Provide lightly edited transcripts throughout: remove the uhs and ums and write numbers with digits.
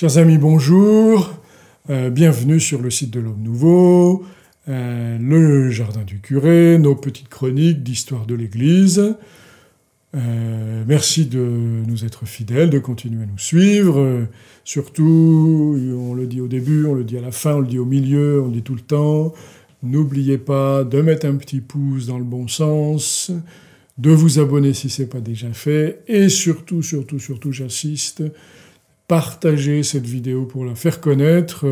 Chers amis, bonjour. Bienvenue sur le site de l'Homme Nouveau, le Jardin du Curé, nos petites chroniques d'histoire de l'Église. Merci de nous être fidèles, de continuer à nous suivre. Surtout, on le dit au début, on le dit à la fin, on le dit au milieu, on le dit tout le temps. N'oubliez pas de mettre un petit pouce dans le bon sens, de vous abonner si ce n'est pas déjà fait, et surtout, j'insiste, partagez cette vidéo pour la faire connaître.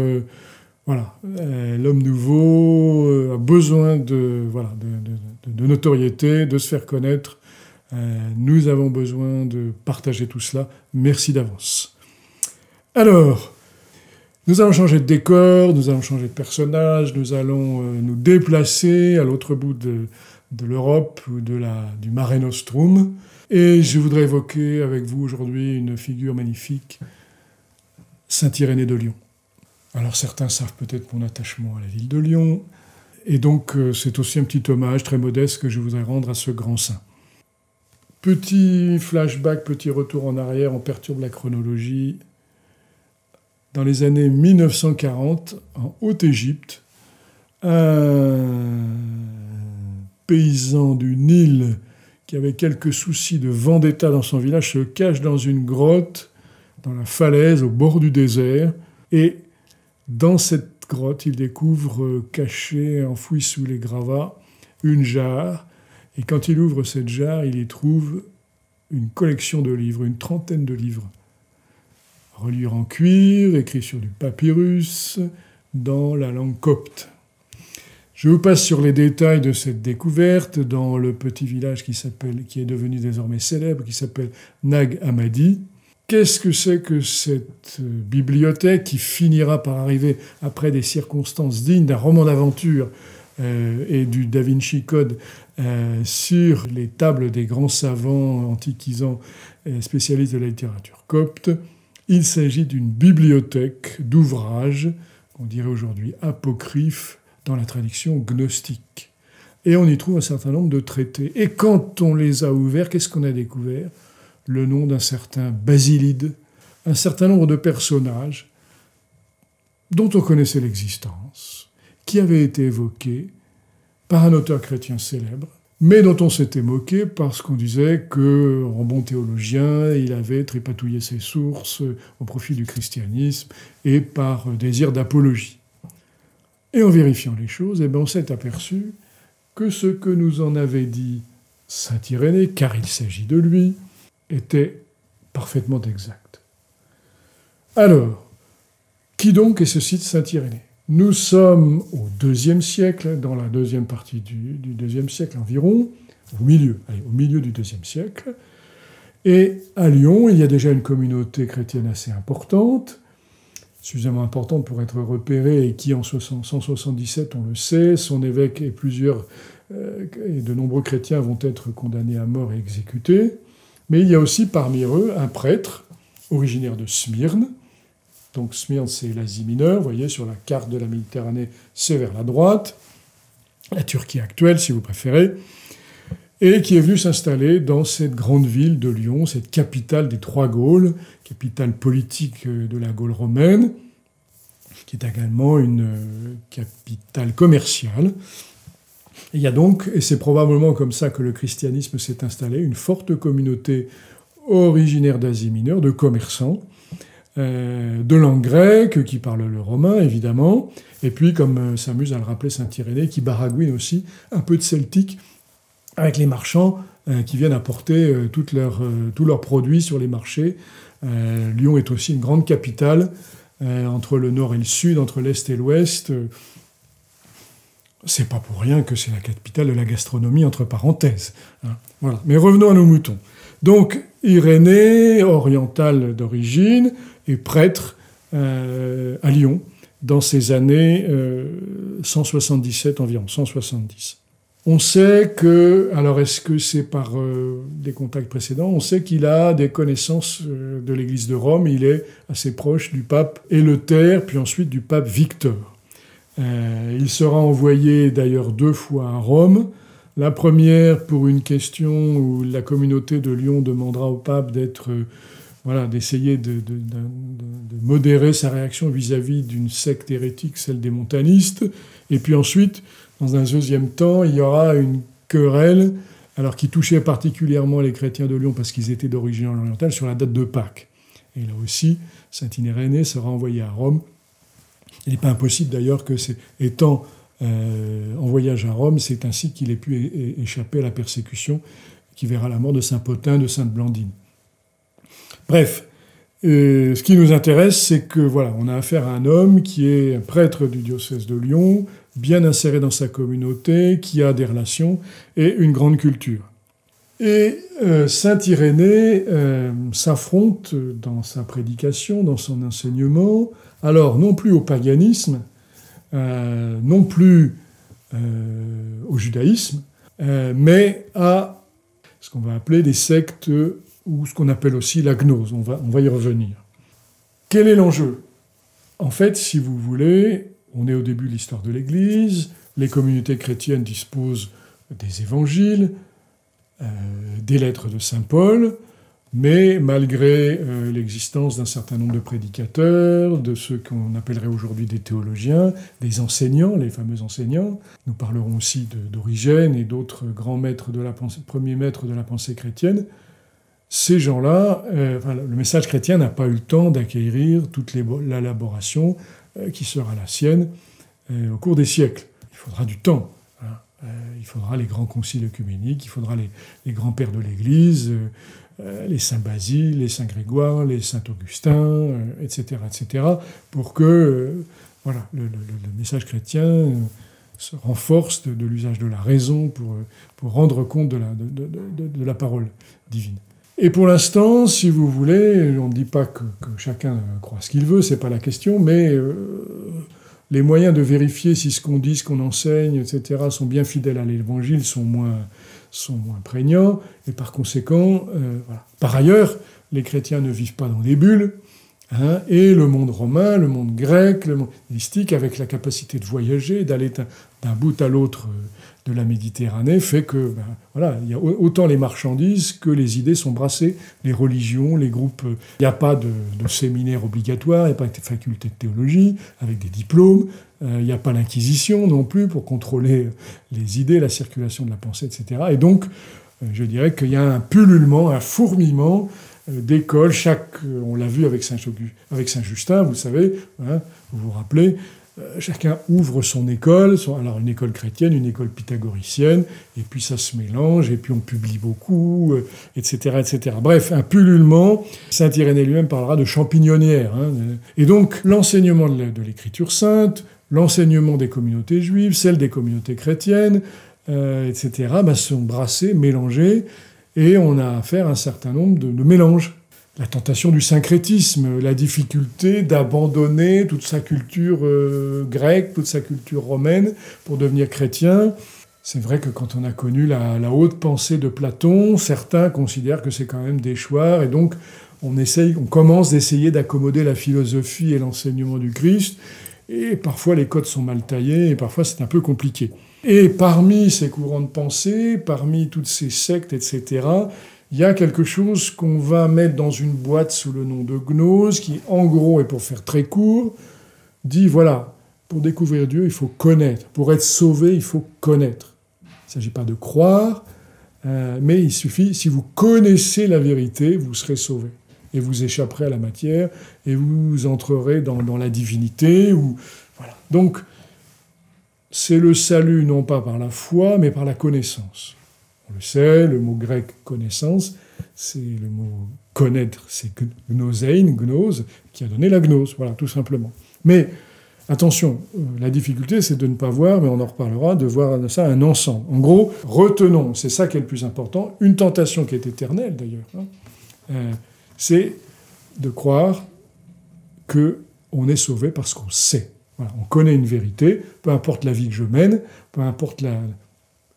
L'Homme Nouveau a besoin de notoriété, de se faire connaître. Nous avons besoin de partager tout cela. Merci d'avance. Alors, nous allons changer de décor, nous allons changer de personnage, nous allons nous déplacer à l'autre bout de l'Europe ou du Mare Nostrum. Et je voudrais évoquer avec vous aujourd'hui une figure magnifique, Saint Irénée de Lyon. Alors certains savent peut-être mon attachement à la ville de Lyon, et donc c'est aussi un petit hommage très modeste que je voudrais rendre à ce grand saint. Petit flashback, petit retour en arrière, on perturbe la chronologie. Dans les années 1940, en Haute-Égypte, un paysan du Nil qui avait quelques soucis de vendetta dans son village se cache dans une grotte, dans la falaise, au bord du désert, et dans cette grotte, il découvre, cachée, enfouie sous les gravats, une jarre, et quand il ouvre cette jarre, il y trouve une collection de livres, une trentaine de livres, reliures en cuir, écrits sur du papyrus, dans la langue copte. Je vous passe sur les détails de cette découverte dans le petit village qui est devenu désormais célèbre, qui s'appelle Nag Hammadi. Qu'est-ce que c'est que cette bibliothèque qui finira par arriver, après des circonstances dignes d'un roman d'aventure et du Da Vinci Code, sur les tables des grands savants antiquisants spécialistes de la littérature copte? Il s'agit d'une bibliothèque d'ouvrages, on dirait aujourd'hui apocryphes, dans la tradition gnostique. Et on y trouve un certain nombre de traités. Et quand on les a ouverts, qu'est-ce qu'on a découvert? Le nom d'un certain Basilide, un certain nombre de personnages dont on connaissait l'existence, qui avaient été évoqués par un auteur chrétien célèbre, mais dont on s'était moqué parce qu'on disait qu'en bon théologien, il avait tripatouillé ses sources au profit du christianisme et par désir d'apologie. Et en vérifiant les choses, on s'est aperçu que ce que nous en avait dit saint Irénée, car il s'agit de lui, était parfaitement exact. Alors, qui donc est ce site saint Irénée? Nous sommes au IIe siècle, dans la deuxième partie du IIe siècle environ, au milieu du IIe siècle. Et à Lyon, il y a déjà une communauté chrétienne assez importante, suffisamment importante pour être repérée, et qui en 177, on le sait, son évêque et de nombreux chrétiens vont être condamnés à mort et exécutés. Mais il y a aussi parmi eux un prêtre originaire de Smyrne. Donc Smyrne, c'est l'Asie mineure, vous voyez, sur la carte de la Méditerranée, c'est vers la droite, la Turquie actuelle, si vous préférez, et qui est venu s'installer dans cette grande ville de Lyon, cette capitale des Trois Gaules, capitale politique de la Gaule romaine, qui est également une capitale commerciale. Il y a donc, et c'est probablement comme ça que le christianisme s'est installé, une forte communauté originaire d'Asie mineure, de commerçants, de langue grecque, qui parlent le romain, évidemment, et puis, comme s'amuse à le rappeler saint Irénée, qui baragouine aussi un peu de celtique, avec les marchands qui viennent apporter tous leurs produits sur les marchés. Lyon est aussi une grande capitale, entre le nord et le sud, entre l'est et l'ouest. C'est pas pour rien que c'est la capitale de la gastronomie, entre parenthèses. Voilà. Mais revenons à nos moutons. Donc, Irénée, oriental d'origine, et prêtre à Lyon, dans ces années 177 environ, 170. On sait que, alors est-ce que c'est par des contacts précédents, on sait qu'il a des connaissances de l'Église de Rome, il est assez proche du pape Éleuthère, puis ensuite du pape Victor. Il sera envoyé d'ailleurs 2 fois à Rome. La première pour une question où la communauté de Lyon demandera au pape d'être voilà, d'essayer de modérer sa réaction vis-à-vis d'une secte hérétique, celle des montanistes. Et puis ensuite, dans un deuxième temps, il y aura une querelle, alors qui touchait particulièrement les chrétiens de Lyon parce qu'ils étaient d'origine orientale, sur la date de Pâques. Et là aussi, saint Irénée sera envoyé à Rome. Il n'est pas impossible d'ailleurs que, étant en voyage à Rome, c'est ainsi qu'il ait pu échapper à la persécution qui verra la mort de saint Pothin, de sainte Blandine. Bref, ce qui nous intéresse, c'est que voilà, on a affaire à un homme qui est prêtre du diocèse de Lyon, bien inséré dans sa communauté, qui a des relations et une grande culture. Et saint Irénée s'affronte dans sa prédication, dans son enseignement, alors non plus au paganisme, non plus au judaïsme, mais à ce qu'on va appeler des sectes ou ce qu'on appelle aussi la gnose. On va y revenir. Quel est l'enjeu ? En fait, si vous voulez, on est au début de l'histoire de l'Église, les communautés chrétiennes disposent des évangiles, des lettres de saint Paul, mais malgré l'existence d'un certain nombre de prédicateurs, de ceux qu'on appellerait aujourd'hui des théologiens, des enseignants, les fameux enseignants, nous parlerons aussi d'Origène et d'autres grands maîtres de la pensée, premiers maîtres de la pensée chrétienne, ces gens-là, le message chrétien n'a pas eu le temps d'acquérir toute l'élaboration qui sera la sienne au cours des siècles. Il faudra du temps. Il faudra les grands conciles œcuméniques, il faudra les grands pères de l'Église, les saints Basile, les saints Grégoire, les saints Augustin, etc., pour que voilà, le message chrétien se renforce de l'usage de la raison pour rendre compte de la parole divine. Et pour l'instant, si vous voulez, on ne dit pas que chacun croit ce qu'il veut, c'est pas la question, mais les moyens de vérifier si ce qu'on dit, ce qu'on enseigne, etc., sont bien fidèles à l'Évangile sont moins prégnants, et par conséquent, voilà. Par ailleurs, les chrétiens ne vivent pas dans des bulles, et le monde romain, le monde grec, le monde hellénistique, avec la capacité de voyager, d'aller d'un bout à l'autre de la Méditerranée, fait que, voilà, il y a autant les marchandises que les idées sont brassées, les religions, les groupes. Il n'y a pas de séminaire obligatoire, il n'y a pas de faculté de théologie avec des diplômes, il n'y a pas l'Inquisition non plus pour contrôler les idées, la circulation de la pensée, etc. Et donc, je dirais qu'il y a un pullulement, un fourmillement d'écoles. On l'a vu avec Saint-Justin, vous savez, vous vous rappelez, chacun ouvre son école, alors une école chrétienne, une école pythagoricienne, et puis ça se mélange, et puis on publie beaucoup, etc., etc. Bref, un pullulement. Saint Irénée lui-même parlera de champignonnière. Et donc, l'enseignement de l'Écriture sainte, l'enseignement des communautés juives, celle des communautés chrétiennes, etc., sont brassés, mélangés, et on a affaire à un certain nombre de mélanges. La tentation du syncrétisme, la difficulté d'abandonner toute sa culture grecque, toute sa culture romaine pour devenir chrétien. C'est vrai que quand on a connu la haute pensée de Platon, certains considèrent que c'est quand même déchoir, et donc on commence d'essayer d'accommoder la philosophie et l'enseignement du Christ, et parfois les codes sont mal taillés, et parfois c'est un peu compliqué. Et parmi ces courants de pensée, parmi toutes ces sectes, etc., il y a quelque chose qu'on va mettre dans une boîte sous le nom de gnose, qui, en gros, et pour faire très court, dit, voilà, pour découvrir Dieu, il faut connaître. Pour être sauvé, il faut connaître. Il ne s'agit pas de croire, mais il suffit, si vous connaissez la vérité, vous serez sauvé. Et vous échapperez à la matière, et vous entrerez dans la divinité. Voilà. Donc, c'est le salut, non pas par la foi, mais par la connaissance. On le sait, le mot grec « connaissance », c'est le mot « connaître », c'est gnosein, gnose, qui a donné la gnose, voilà, tout simplement. Mais, attention, la difficulté, c'est de ne pas voir, mais on en reparlera, de voir ça un ensemble. En gros, retenons, c'est ça qui est le plus important, une tentation qui est éternelle, d'ailleurs, c'est de croire qu'on est sauvé parce qu'on sait. Voilà, on connaît une vérité, peu importe la vie que je mène, peu importe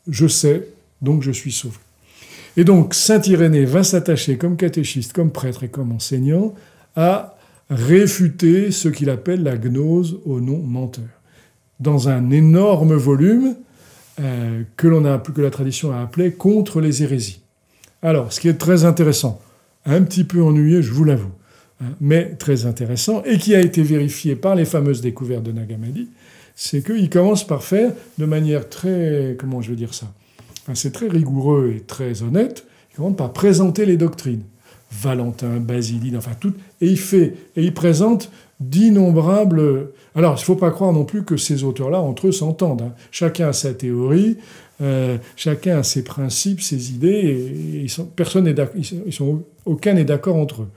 je sais, donc je suis sauvé. Et donc, saint Irénée va s'attacher comme catéchiste, comme prêtre et comme enseignant à réfuter ce qu'il appelle la gnose au nom menteur. Dans un énorme volume que la tradition a appelé « Contre les hérésies ». Alors, ce qui est très intéressant, un petit peu ennuyeux, je vous l'avoue, hein, mais très intéressant, et qui a été vérifié par les fameuses découvertes de Nag Hammadi, c'est qu'il commence par faire de manière très... Comment je vais dire ça? Enfin, c'est très rigoureux et très honnête. Il commence par présenter les doctrines. Valentin, Basilide, enfin tout. Et il présente d'innombrables... Alors, il ne faut pas croire non plus que ces auteurs-là, entre eux, s'entendent. Hein. Chacun a sa théorie, chacun a ses principes, ses idées, et personne n'est d'accord, aucun n'est d'accord entre eux.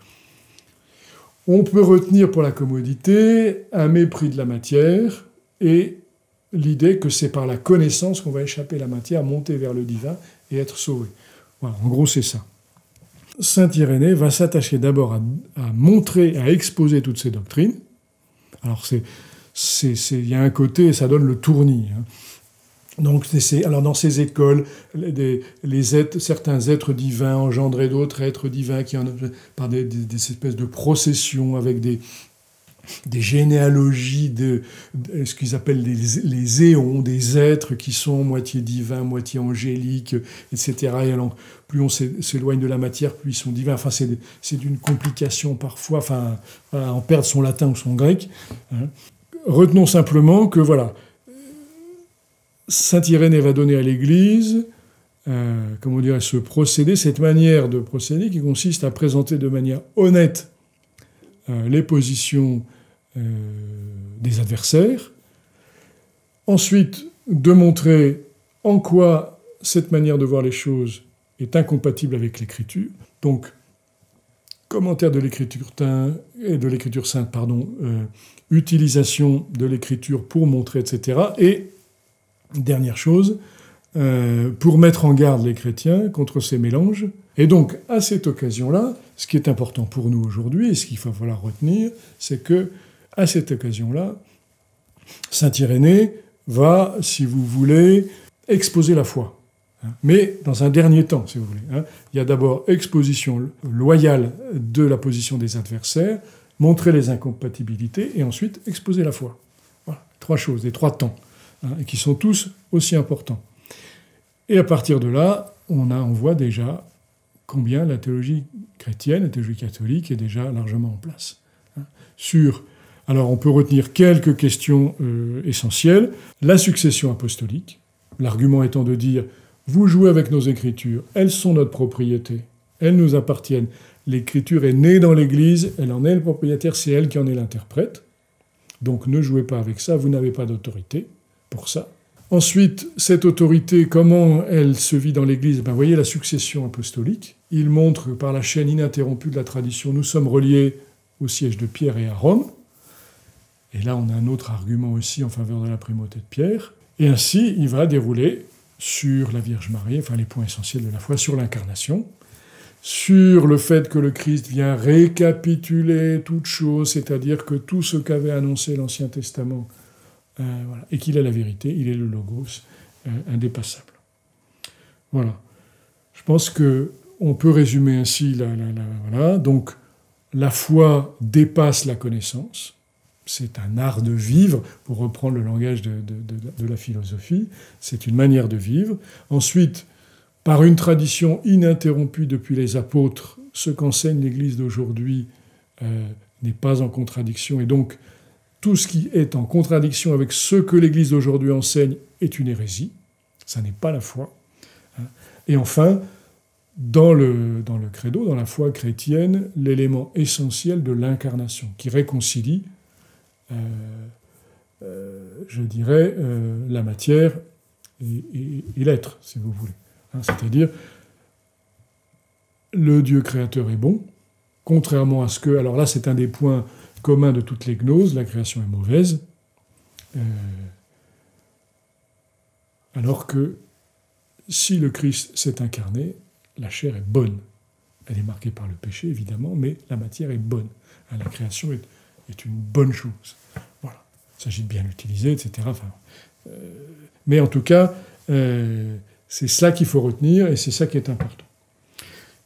On peut retenir pour la commodité un mépris de la matière et l'idée que c'est par la connaissance qu'on va échapper à la matière, monter vers le divin et être sauvé. Voilà, en gros, c'est ça. Saint Irénée va s'attacher d'abord à montrer, à exposer toutes ces doctrines. Alors, il y a un côté, ça donne le tournis. Hein. Donc, alors dans ces écoles, certains êtres divins engendraient d'autres êtres divins par des espèces de processions avec des généalogies de ce qu'ils appellent les éons, des êtres qui sont moitié divins, moitié angéliques, etc. Et alors, plus on s'éloigne de la matière, plus ils sont divins. Enfin, c'est d'une complication parfois, enfin, en perdre son latin ou son grec. Hein. Retenons simplement que, voilà, Saint Irénée va donner à l'Église, comment dire, ce procédé, cette manière de procéder qui consiste à présenter de manière honnête les positions des adversaires. Ensuite, de montrer en quoi cette manière de voir les choses est incompatible avec l'Écriture. Donc, commentaire de l'Écriture sainte, utilisation de l'Écriture pour montrer, etc. Et, dernière chose, pour mettre en garde les chrétiens contre ces mélanges. Et donc, à cette occasion-là, ce qui est important pour nous aujourd'hui, et ce qu'il va falloir retenir, c'est que, à cette occasion-là, Saint Irénée va, si vous voulez, exposer la foi. Mais dans un dernier temps, si vous voulez. Il y a d'abord exposition loyale de la position des adversaires, montrer les incompatibilités, et ensuite exposer la foi. Voilà, 3 choses, les 3 temps, et qui sont tous aussi importants. Et à partir de là, on voit déjà combien la théologie chrétienne, la théologie catholique est déjà largement en place. Alors on peut retenir quelques questions essentielles. La succession apostolique, l'argument étant de dire « vous jouez avec nos Écritures, elles sont notre propriété, elles nous appartiennent. L'Écriture est née dans l'Église, elle en est le propriétaire, c'est elle qui en est l'interprète. Donc ne jouez pas avec ça, vous n'avez pas d'autorité pour ça. » Ensuite, cette autorité, comment elle se vit dans l'Église? Vous voyez la succession apostolique. Il montre que par la chaîne ininterrompue de la tradition, nous sommes reliés au siège de Pierre et à Rome. Et là, on a un autre argument aussi en faveur de la primauté de Pierre. Et ainsi, il va dérouler sur la Vierge Marie, enfin les points essentiels de la foi, sur l'incarnation, sur le fait que le Christ vient récapituler toute chose, c'est-à-dire que tout ce qu'avait annoncé l'Ancien Testament, voilà, et qu'il est la vérité, il est le logos indépassable. Voilà. Je pense qu'on peut résumer ainsi, voilà. Donc, la foi dépasse la connaissance. C'est un art de vivre, pour reprendre le langage de la philosophie. C'est une manière de vivre. Ensuite, par une tradition ininterrompue depuis les apôtres, ce qu'enseigne l'Église d'aujourd'hui n'est pas en contradiction. Et donc, tout ce qui est en contradiction avec ce que l'Église d'aujourd'hui enseigne est une hérésie. Ça n'est pas la foi. Et enfin, dans le credo, dans la foi chrétienne, l'élément essentiel de l'incarnation, qui réconcilie, je dirais, la matière et l'être, si vous voulez. C'est-à-dire, le Dieu créateur est bon, contrairement à ce que... Alors là, c'est un des points communs de toutes les gnoses, la création est mauvaise, alors que si le Christ s'est incarné, la chair est bonne. Elle est marquée par le péché, évidemment, mais la matière est bonne. La création est une bonne chose. Voilà. Il s'agit de bien l'utiliser, etc. Enfin, mais en tout cas, c'est ça qu'il faut retenir et c'est ça qui est important.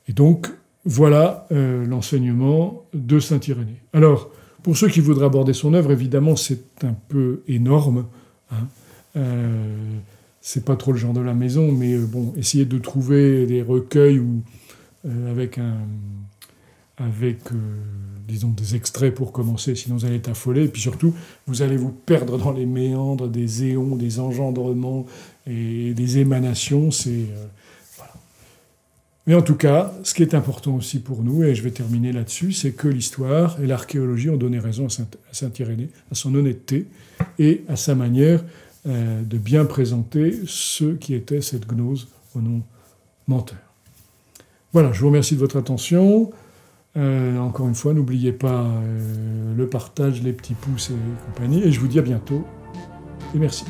Et donc, voilà l'enseignement de saint Irénée. Alors, pour ceux qui voudraient aborder son œuvre, évidemment, c'est un peu énorme. C'est pas trop le genre de la maison, mais bon, essayer de trouver des recueils avec avec, disons, des extraits pour commencer, sinon vous allez être affolé. Et puis surtout, vous allez vous perdre dans les méandres des éons, des engendrements et des émanations. Voilà. Mais en tout cas, ce qui est important aussi pour nous, et je vais terminer là-dessus, c'est que l'histoire et l'archéologie ont donné raison à Saint-Irénée, à son honnêteté et à sa manière de bien présenter ce qui était cette gnose au nom menteur. Voilà, je vous remercie de votre attention. Encore une fois, n'oubliez pas le partage, les petits pouces et compagnie. Et je vous dis à bientôt. Et merci.